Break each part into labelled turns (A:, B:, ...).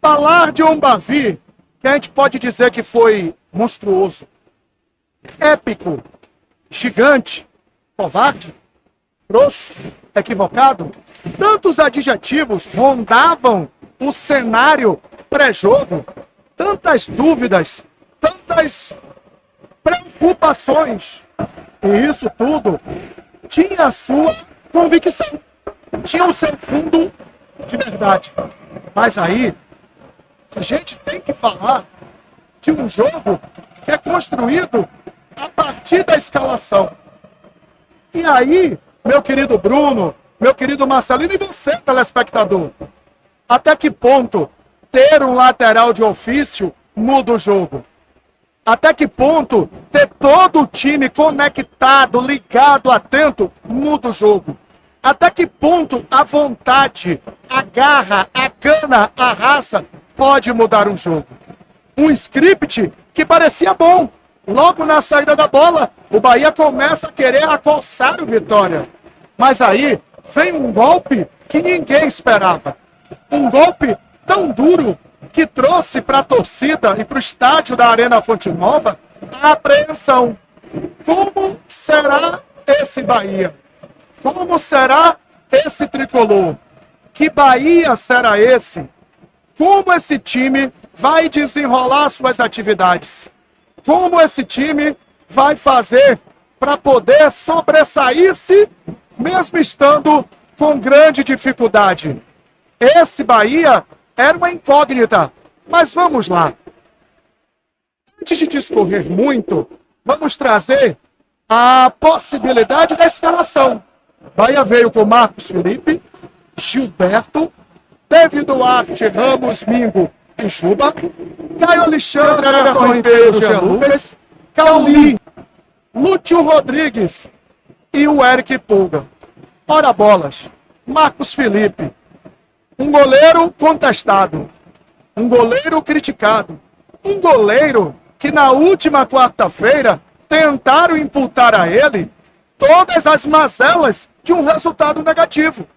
A: Falar de um Bavi, que a gente pode dizer que foi monstruoso, épico, gigante, covarde, frouxo, equivocado, tantos adjetivos rondavam o cenário pré-jogo, tantas dúvidas, tantas preocupações. E isso tudo tinha a sua convicção, tinha o seu fundo de verdade. Mas aí, a gente tem que falar de um jogo que é construído a partir da escalação. E aí, meu querido Bruno, meu querido Marcelino e você, telespectador, até que ponto ter um lateral de ofício muda o jogo? Até que ponto ter todo o time conectado, ligado, atento, muda o jogo? Até que ponto a vontade, a garra, a gana, a raça pode mudar um jogo? Um script que parecia bom. Logo na saída da bola, o Bahia começa a querer acossar o Vitória. Mas aí vem um golpe que ninguém esperava. Um golpe tão duro que trouxe para a torcida e para o estádio da Arena Fonte Nova a apreensão. Como será esse Bahia? Como será esse tricolor? Que Bahia será esse? Como esse time vai desenrolar suas atividades? Como esse time vai fazer para poder sobressair-se, mesmo estando com grande dificuldade? Esse Bahia era uma incógnita, mas vamos lá. Antes de discorrer muito, vamos trazer a possibilidade da escalação. Bahia veio com Marcos Felipe, Gilberto, David Duarte, Ramos, Mingo e Juba, Caio Alexandre, Everton Ribeiro, Jean Lucas, Cauli, Lúcio Rodrigues e o Eric Pulga. Ora bolas, Marcos Felipe, um goleiro contestado, um goleiro criticado, um goleiro que na última quarta-feira tentaram imputar a ele todas as mazelas de um resultado negativo.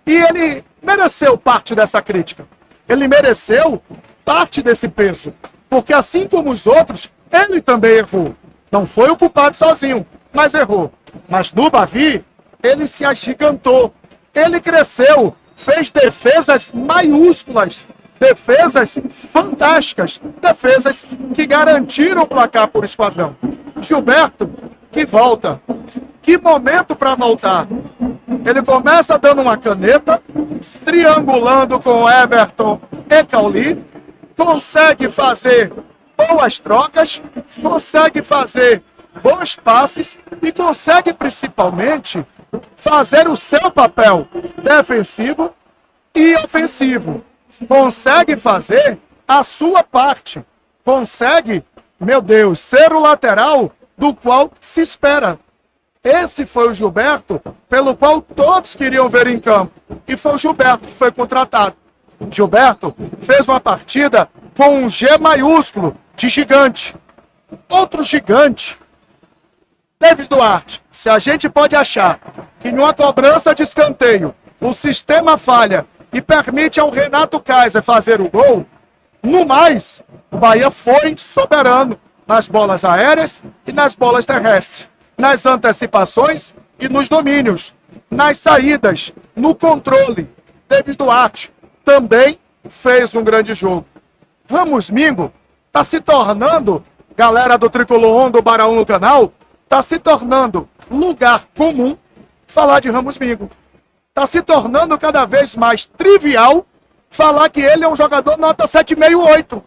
A: E ele mereceu parte dessa crítica. Ele mereceu parte desse peso. Porque assim como os outros, ele também errou. Não foi o culpado sozinho, mas errou. Mas no Bavi, ele se agigantou. Ele cresceu, fez defesas maiúsculas, defesas fantásticas, defesas que garantiram o placar por esquadrão. Gilberto, que volta. Que momento para voltar. Ele começa dando uma caneta, triangulando com Everton e Cauli, consegue fazer boas trocas, consegue fazer bons passes e consegue principalmente fazer o seu papel defensivo e ofensivo. Consegue fazer a sua parte. Consegue, meu Deus, ser o lateral do qual se espera. Esse foi o Gilberto pelo qual todos queriam ver em campo. E foi o Gilberto que foi contratado. Gilberto fez uma partida com um G maiúsculo de gigante. Outro gigante, David Duarte. Se a gente pode achar que numa cobrança de escanteio o sistema falha e permite ao Renato Kaiser fazer o gol, no mais, o Bahia foi soberano nas bolas aéreas e nas bolas terrestres, nas antecipações e nos domínios, nas saídas, no controle. David Duarte também fez um grande jogo. Ramos Mingo está se tornando, galera do Tricolor On, do Baraú no canal, está se tornando lugar comum falar de Ramos Mingo. Está se tornando cada vez mais trivial falar que ele é um jogador nota 7,5, 8.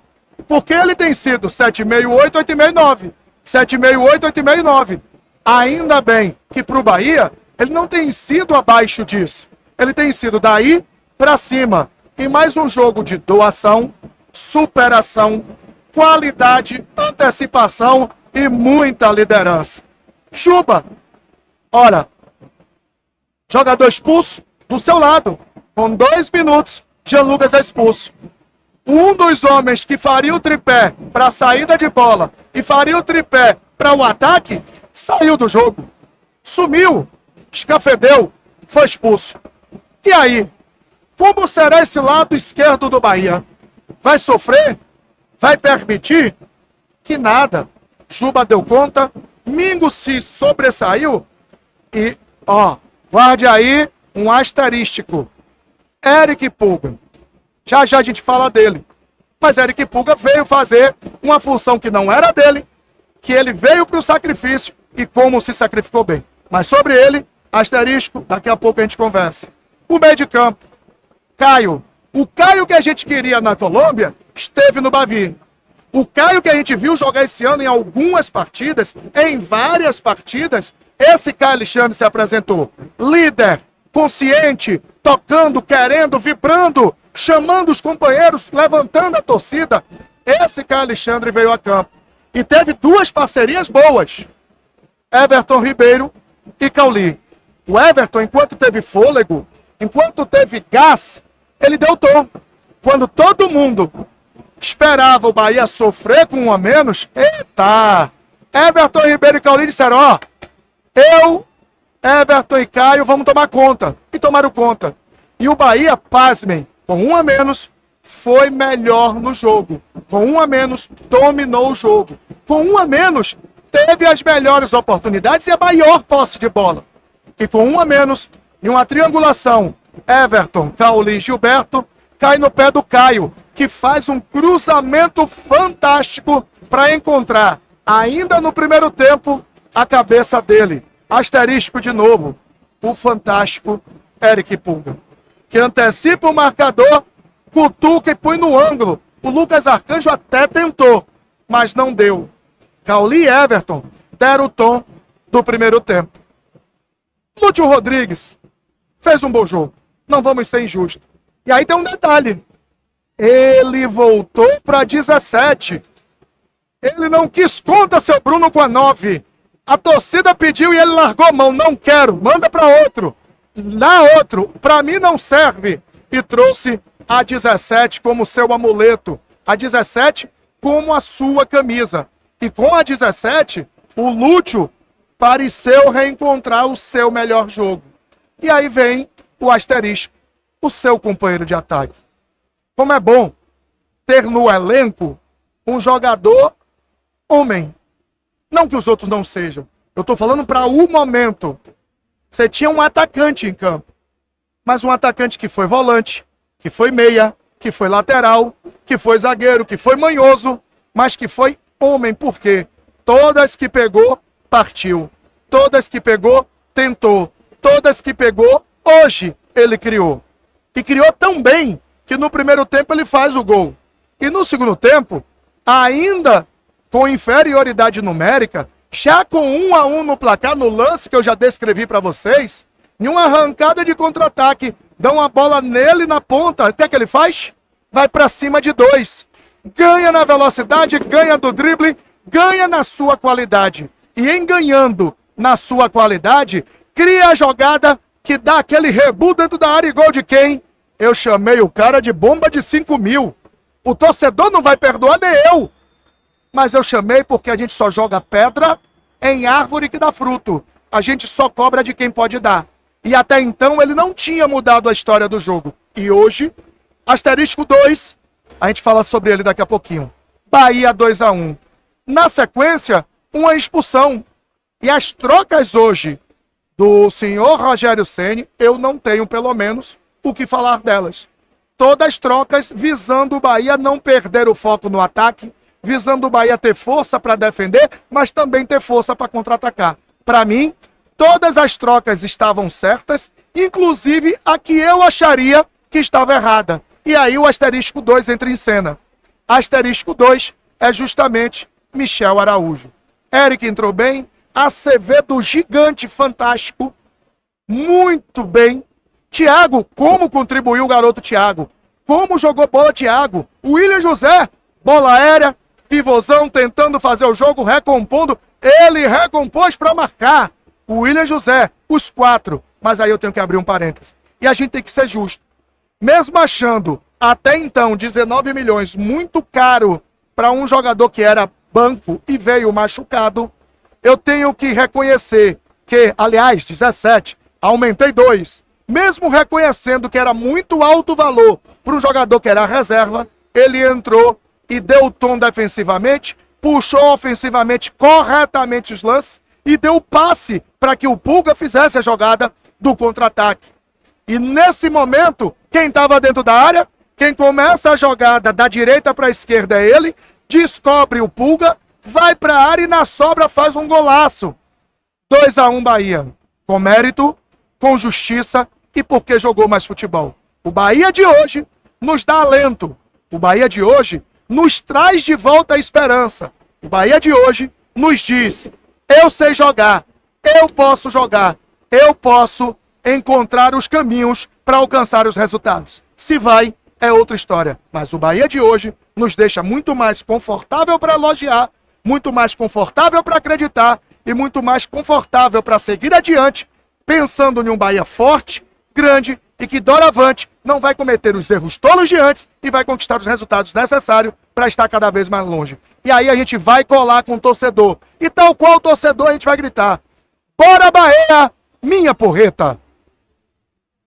A: Porque ele tem sido 7,5, 8, 8,5, 9. 7,5, 8, 8,5, 9. Ainda bem que para o Bahia, ele não tem sido abaixo disso. Ele tem sido daí para cima. E mais um jogo de doação, superação, qualidade, antecipação e muita liderança. Juba, ora, jogador expulso do seu lado, com 2 minutos, Jean Lucas é expulso. Um dos homens que faria o tripé para a saída de bola e faria o tripé para o ataque, saiu do jogo. Sumiu, escafedeu, foi expulso. E aí, como será esse lado esquerdo do Bahia? Vai sofrer? Vai permitir? Que nada. Juba deu conta, Mingo se sobressaiu e, guarde aí um asterístico. Eric Pulga. Já já a gente fala dele. Mas Eric Pulga veio fazer uma função que não era dele, que ele veio para o sacrifício e como se sacrificou bem. Mas sobre ele, asterisco, daqui a pouco a gente conversa. O meio de campo, Caio. O Caio que a gente queria na Colômbia esteve no Bavi. O Caio que a gente viu jogar esse ano em algumas partidas, em várias partidas, esse Caio Alexandre se apresentou líder, consciente, tocando, querendo, vibrando, chamando os companheiros, levantando a torcida. Esse Caio Alexandre veio a campo e teve duas parcerias boas. Everton Ribeiro e Cauli. O Everton, enquanto teve fôlego, enquanto teve gás, ele deu tom. Quando todo mundo esperava o Bahia sofrer com um a menos, eita! Everton Ribeiro e Cauli disseram, eu, Everton e Caio, vamos tomar conta. E tomaram conta. E o Bahia, pasmem, com um a menos, foi melhor no jogo. Com um a menos, dominou o jogo. Com um a menos, teve as melhores oportunidades e a maior posse de bola. E com um a menos, em uma triangulação, Everton, Cauli e Gilberto, cai no pé do Caio, que faz um cruzamento fantástico para encontrar, ainda no primeiro tempo, a cabeça dele. Asterisco de novo, o fantástico Eric Pulga, que antecipa o marcador, cutuca e põe no ângulo. O Lucas Arcanjo até tentou, mas não deu. Cauli e Everton deram o tom do primeiro tempo. Lúcio Rodrigues fez um bom jogo, não vamos ser injustos. E aí tem um detalhe, ele voltou para 17. Ele não quis conta, seu Bruno, com a 9. A torcida pediu e ele largou a mão. Não quero, manda para outro. Dá outro, para mim não serve. E trouxe a 17 como seu amuleto. A 17 como a sua camisa. E com a 17, o Lúcio pareceu reencontrar o seu melhor jogo. E aí vem o asterisco, o seu companheiro de ataque. Como é bom ter no elenco um jogador homem. Não que os outros não sejam. Eu estou falando para o momento. Você tinha um atacante em campo. Mas um atacante que foi volante, que foi meia, que foi lateral, que foi zagueiro, que foi manhoso, mas que foi homem. Por quê? Todas que pegou, partiu. Todas que pegou, tentou. Todas que pegou, hoje ele criou. E criou tão bem que no primeiro tempo ele faz o gol. E no segundo tempo, ainda com inferioridade numérica, já com 1-1 no placar, no lance que eu já descrevi para vocês, em uma arrancada de contra-ataque, dão a bola nele na ponta, o que é que ele faz? Vai para cima de 2. Ganha na velocidade, ganha do drible, ganha na sua qualidade. E em ganhando na sua qualidade, cria a jogada que dá aquele rebu dentro da área e gol de quem? Eu chamei o cara de bomba de 5 mil. O torcedor não vai perdoar, nem eu. Mas eu chamei porque a gente só joga pedra em árvore que dá fruto. A gente só cobra de quem pode dar. E até então ele não tinha mudado a história do jogo. E hoje, asterisco 2, a gente fala sobre ele daqui a pouquinho. Bahia 2-1. Na sequência, uma expulsão. E as trocas hoje do senhor Rogério Ceni, eu não tenho pelo menos o que falar delas. Todas trocas visando o Bahia não perder o foco no ataque, visando o Bahia ter força para defender, mas também ter força para contra-atacar. Para mim, todas as trocas estavam certas, inclusive a que eu acharia que estava errada. E aí o asterisco 2 entra em cena. Asterisco 2 é justamente Michel Araújo. Eric entrou bem, Acevedo gigante, fantástico, muito bem. Thiago, como contribuiu o garoto Thiago? Como jogou bola Thiago? O William José, bola aérea, pivôzão, tentando fazer o jogo, recompondo. Ele recompôs para marcar. O William José, os 4. Mas aí eu tenho que abrir um parênteses. E a gente tem que ser justo. Mesmo achando, até então, 19 milhões muito caro para um jogador que era banco e veio machucado, eu tenho que reconhecer que, aliás, 17, aumentei 2. Mesmo reconhecendo que era muito alto valor para um jogador que era reserva, ele entrou e deu o tom defensivamente, puxou ofensivamente corretamente os lances e deu o passe para que o Pulga fizesse a jogada do contra-ataque. E nesse momento, quem estava dentro da área, quem começa a jogada da direita para a esquerda é ele, descobre o Pulga, vai para a área e na sobra faz um golaço. 2-1 Bahia. Com mérito, com justiça e porque jogou mais futebol. O Bahia de hoje nos dá alento. O Bahia de hoje nos traz de volta a esperança. O Bahia de hoje nos diz: eu sei jogar, eu posso jogar, eu posso encontrar os caminhos para alcançar os resultados. Se vai, é outra história. Mas o Bahia de hoje nos deixa muito mais confortável para elogiar, muito mais confortável para acreditar e muito mais confortável para seguir adiante, pensando em um Bahia forte, grande e que doravante não vai cometer os erros tolos de antes e vai conquistar os resultados necessários para estar cada vez mais longe. E aí a gente vai colar com o torcedor. E tal qual o torcedor a gente vai gritar: bora Bahia, minha porreta!